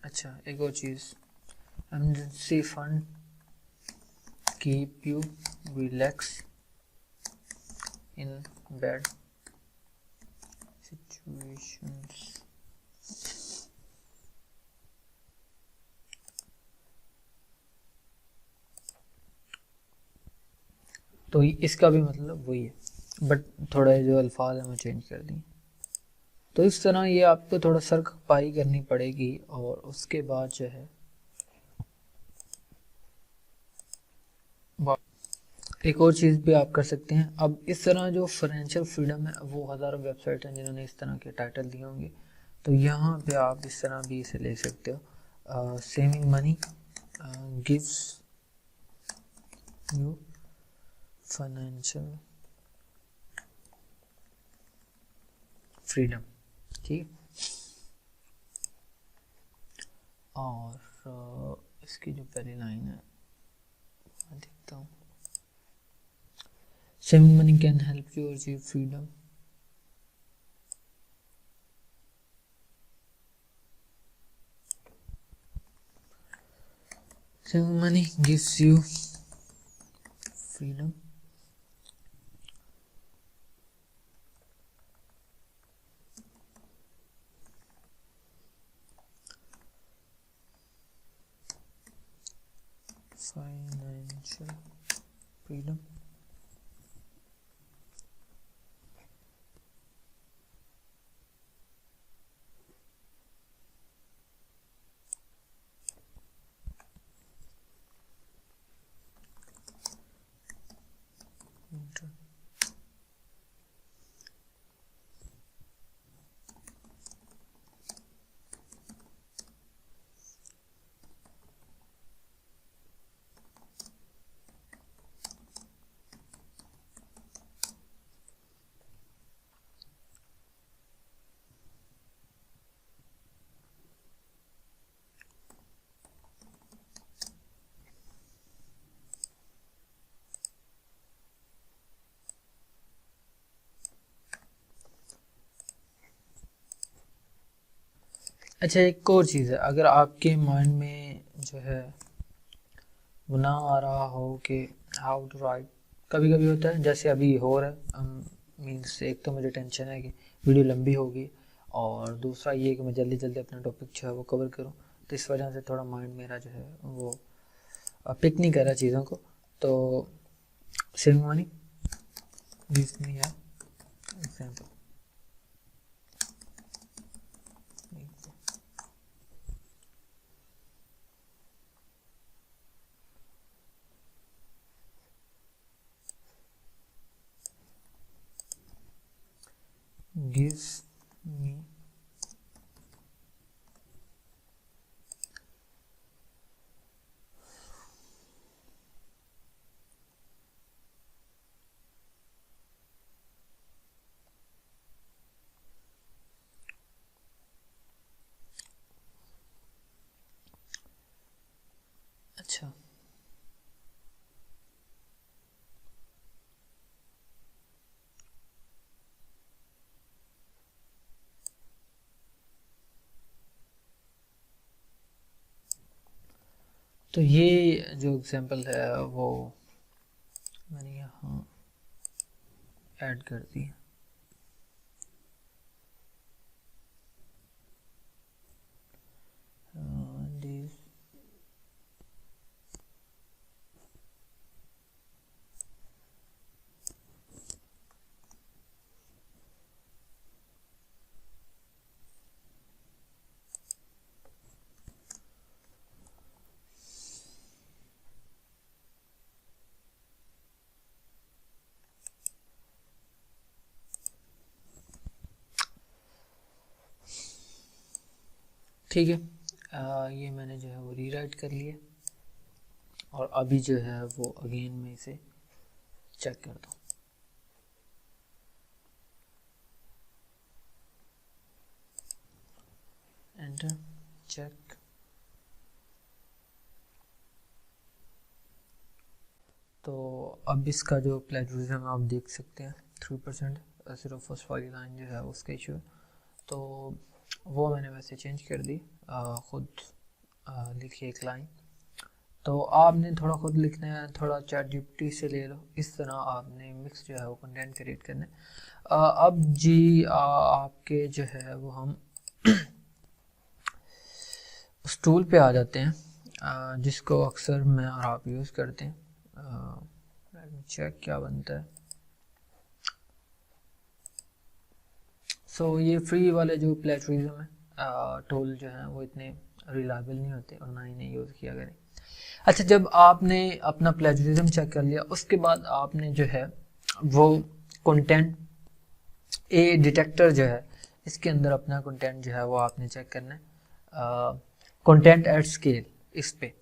अच्छा। एक और चीज़, emergency fund keep you relax in bad situations। तो इसका भी मतलब वही है, बट थोड़ा जो अल्फाज है वो चेंज कर दिए। तो इस तरह ये आपको थोड़ा सर खपाई करनी पड़ेगी। और उसके बाद जो है एक और चीज़ भी आप कर सकते हैं। अब इस तरह जो फाइनेंशियल फ्रीडम है, वो हज़ारों वेबसाइट हैं जिन्होंने इस तरह के टाइटल दिए होंगे, तो यहाँ पे आप इस तरह भी इसे ले सकते हो। Saving money gives you financial freedom, ठीक। और इसकी जो पहली लाइन है मैं देखता हूँ, saving money can help you achieve freedom. Saving money gives you freedom. Financial freedom. अच्छा, एक और चीज़ है, अगर आपके माइंड में जो है वो ना आ रहा हो कि हाउ टू राइट, कभी कभी होता है, जैसे अभी हो रहा है, मीन्स एक तो मुझे टेंशन है कि वीडियो लंबी होगी, और दूसरा ये कि मैं जल्दी जल्दी अपना टॉपिक जो है वो कवर करूं, तो इस वजह से थोड़ा माइंड मेरा जो है वो पिक नहीं कर रहा चीज़ों को। तो saving money gives me example. gives me अच्छा, तो ये जो एग्जांपल है वो मैंने यहाँ ऐड कर दी। ठीक है, ये मैंने जो है वो रीराइट कर लिया, और अभी जो है वो अगेन मैं इसे चेक करता हूँ। Enter, check. तो अब इसका जो प्लेजरिज्म आप देख सकते हैं 3%, सिर्फ फर्स्ट वाली लाइन जो है उसका इशू है, तो वो मैंने वैसे चेंज कर दी। ख़ुद लिखिए एक लाइन, तो आपने थोड़ा खुद लिखना है, थोड़ा चैट जीपीटी से ले लो, इस तरह आपने मिक्स जो है वो कंटेंट क्रिएट करना है। अब जी आपके जो है वो हम उस टूल पे आ जाते हैं जिसको अक्सर मैं और आप यूज़ करते हैं। चेक क्या बनता है, सो ये फ्री वाले जो प्लेजरिज्म है टूल जो है वो इतने रिलायबल नहीं होते और ना इन्हें यूज़ किया करें। अच्छा, जब आपने अपना प्लेजरिज्म चेक कर लिया उसके बाद आपने जो है वो कंटेंट ए डिटेक्टर जो है इसके अंदर अपना कंटेंट जो है वो आपने चेक करना है, कंटेंट एट स्केल इस पे।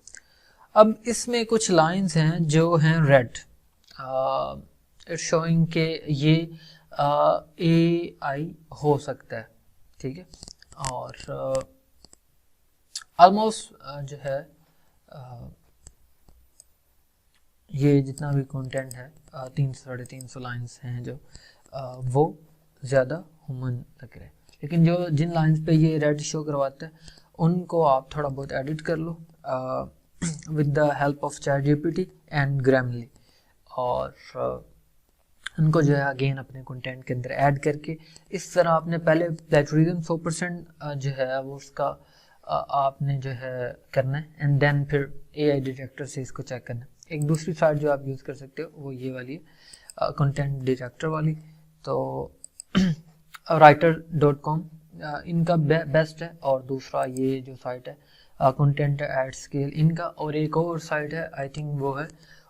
अब इसमें कुछ लाइंस हैं जो हैं रेड, इट्स शोइंग के ये AI हो सकता है, ठीक है। और ऑलमोस्ट जो है ये जितना भी कंटेंट है 300-350 लाइंस हैं जो वो ज़्यादा ह्यूमन लग रहे हैं, लेकिन जो जिन लाइंस पे ये रेड शो करवाता है उनको आप थोड़ा बहुत एडिट कर लो with the help of ChatGPT and Grammarly, और उनको जो है अगेन अपने कंटेंट के अंदर ऐड करके इस तरह आपने पहले प्लेजरिज्म 100% जो है वो उसका आपने जो है करना है, एंड देन फिर AI डिटेक्टर से इसको चेक करना है। एक दूसरी साइट जो आप यूज़ कर सकते हो वो ये वाली है, कंटेंट डिटेक्टर वाली। तो writer.com इनका बेस्ट है, और दूसरा ये जो साइट है कंटेंट एट स्केल इनका, और एक और साइट है आई थिंक वो है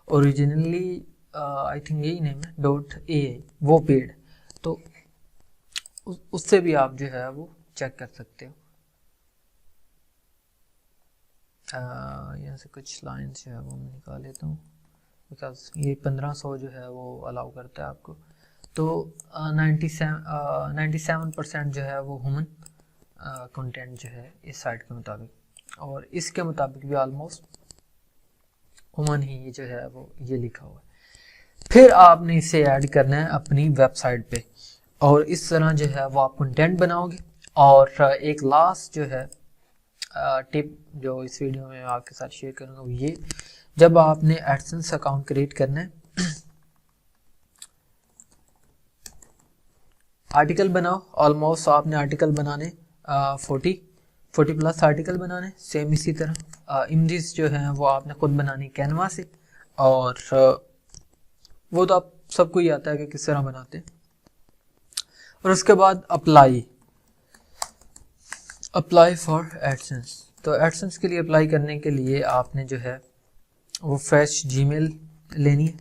ओरिजिनली आई थिंक यही नेम है .ai, वो पेड, तो उससे भी आप जो है वो चेक कर सकते हो। यहाँ से कुछ लाइंस जो है वो मैं निकाल लेता हूँ बिकॉज ये 1500 जो है वो अलाउ करता है आपको। तो 97% जो है वो ह्यूमन कंटेंट जो है इस साइट के मुताबिक, और इसके मुताबिक भी ऑलमोस्ट ह्यूमन ही जो है वो ये लिखा हुआ है। फिर आपने इसे ऐड करना है अपनी वेबसाइट पे, और इस तरह जो है वो आप कंटेंट बनाओगे। और एक लास्ट जो है टिप जो इस वीडियो में आपके साथ शेयर करूँगा वो ये, जब आपने एडसेंस अकाउंट क्रिएट करना है आर्टिकल बनाओ। ऑलमोस्ट आपने आर्टिकल बनाने 40 प्लस आर्टिकल बनाने, सेम इसी तरह इमेजेस जो हैं वो आपने खुद बनानी कैनवा से, और वो तो आप सबको ही आता है कि किस तरह बनाते हैं। और उसके बाद अप्लाई फॉर एडसेंस। तो एडसेंस के लिए अप्लाई करने के लिए आपने जो है वो फ्रेश जीमेल लेनी है,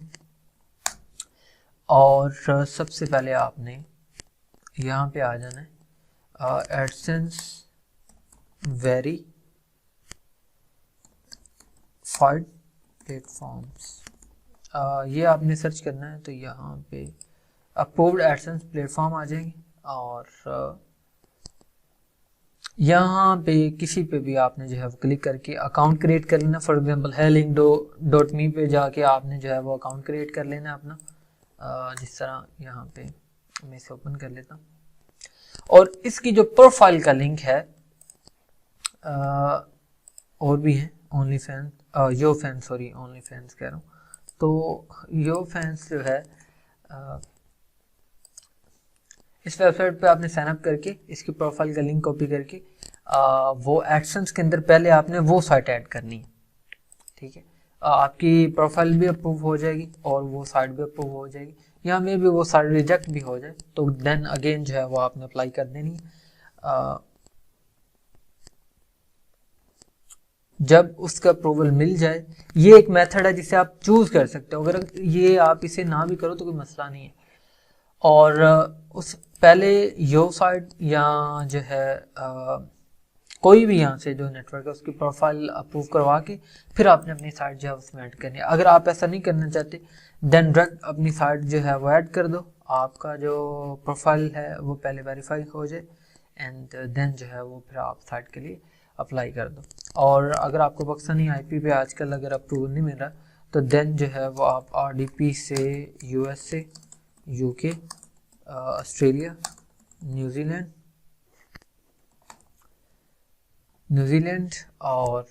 और सबसे पहले आपने यहाँ पे आ जाना है एडसेंस वेरीफाइड प्लेटफॉर्म्स, ये आपने सर्च करना है। तो यहाँ पे अप्रूव्ड एडसेंस प्लेटफॉर्म आ जाएंगे, और यहाँ पे किसी पे भी आपने जो है वो क्लिक करके अकाउंट क्रिएट कर लेना। फॉर एग्जांपल helink.me पे जाके आपने जो है वो अकाउंट क्रिएट कर लेना अपना, जिस तरह यहाँ पे मैं इसे ओपन कर लेता हूँ। और इसकी जो प्रोफाइल का लिंक है और भी है ओनली फैंस कह रहा हूँ। तो यो फैंस जो है इस वेबसाइट पे आपने साइन अप करके इसकी प्रोफाइल का लिंक कॉपी करके वो एडसेंस के अंदर पहले आपने वो साइट ऐड करनी है, ठीक है। आपकी प्रोफाइल भी अप्रूव हो जाएगी और वो साइट भी अप्रूव हो जाएगी। यहाँ में भी वो साइट रिजेक्ट भी हो जाए तो देन अगेन जो है वो आपने अप्लाई कर देनी है। जब उसका अप्रूवल मिल जाए, ये एक मेथड है जिसे आप चूज कर सकते हो, अगर ये आप इसे ना भी करो तो कोई मसला नहीं है। और उस पहले यो साइट या जो है कोई भी यहाँ से जो नेटवर्क है उसकी प्रोफाइल अप्रूव करवा के फिर आपने अपनी साइट जो है उसमें ऐड करनी है। अगर आप ऐसा नहीं करना चाहते देन डायरेक्ट अपनी साइट जो है वो ऐड कर दो, आपका जो प्रोफाइल है वो पहले वेरीफाई हो जाए एंड देन जो है वो फिर आप साइट के लिए अप्लाई कर दो। और अगर आपको पाकिस्तानी IP पे आजकल अगर अप्रूवल नहीं मिल रहा तो देन जो है वो आप RDP से USA, UK, ऑस्ट्रेलिया, न्यूजीलैंड और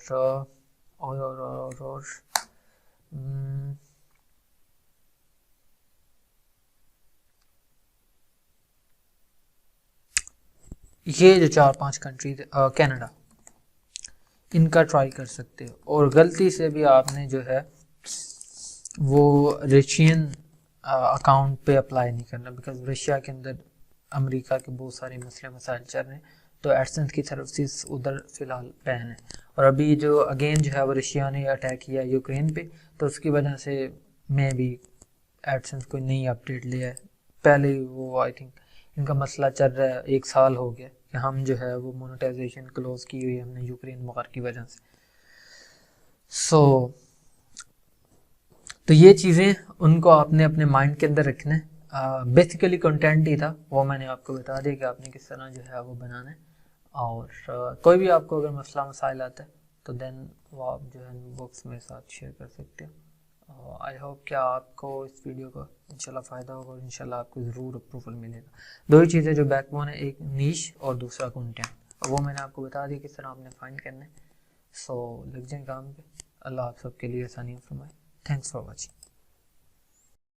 ये जो 4-5 कंट्रीज, कनाडा, इनका ट्राई कर सकते हो। और गलती से भी आपने जो है वो रशियन अकाउंट पे अप्लाई नहीं करना, बिकॉज रशिया के अंदर अमेरिका के बहुत सारे मसले मसाइल चल रहे हैं, तो एडसेंस की सर्विसेज उधर फ़िलहाल बैन है। और अभी जो अगेन जो है वो रशिया ने अटैक किया यूक्रेन पे, तो उसकी वजह से मैं भी एडसेंस कोई नई अपडेट लिया है। पहले वो आई थिंक इनका मसला चल रहा है, 1 साल हो गया कि हम जो है वो मोनेटाइजेशन क्लोज की हुई है हमने यूक्रेन वॉर की वजह से। तो ये चीज़ें उनको आपने अपने माइंड के अंदर रखना है। बेसिकली कंटेंट ही था वो, मैंने आपको बता दिया कि आपने किस तरह जो है वो बनाना है। और कोई भी आपको अगर मसला मसाइल आता है तो देन वो आप जो है बॉक्स मेरे साथ शेयर कर सकते हो। आई होप कि आपको इस वीडियो का इंशाल्लाह फ़ायदा होगा और इंशाल्लाह आपको ज़रूर अप्रूवल मिलेगा। 2 ही चीज़ें जो बैकबोन है, एक नीश और दूसरा कंटेंट, और वो मैंने आपको बता दिया किस तरह आपने फाइंड करना है। सो लग जाए काम पे। अल्लाह आप सबके लिए आसानी फरमाए। Thanks for watching.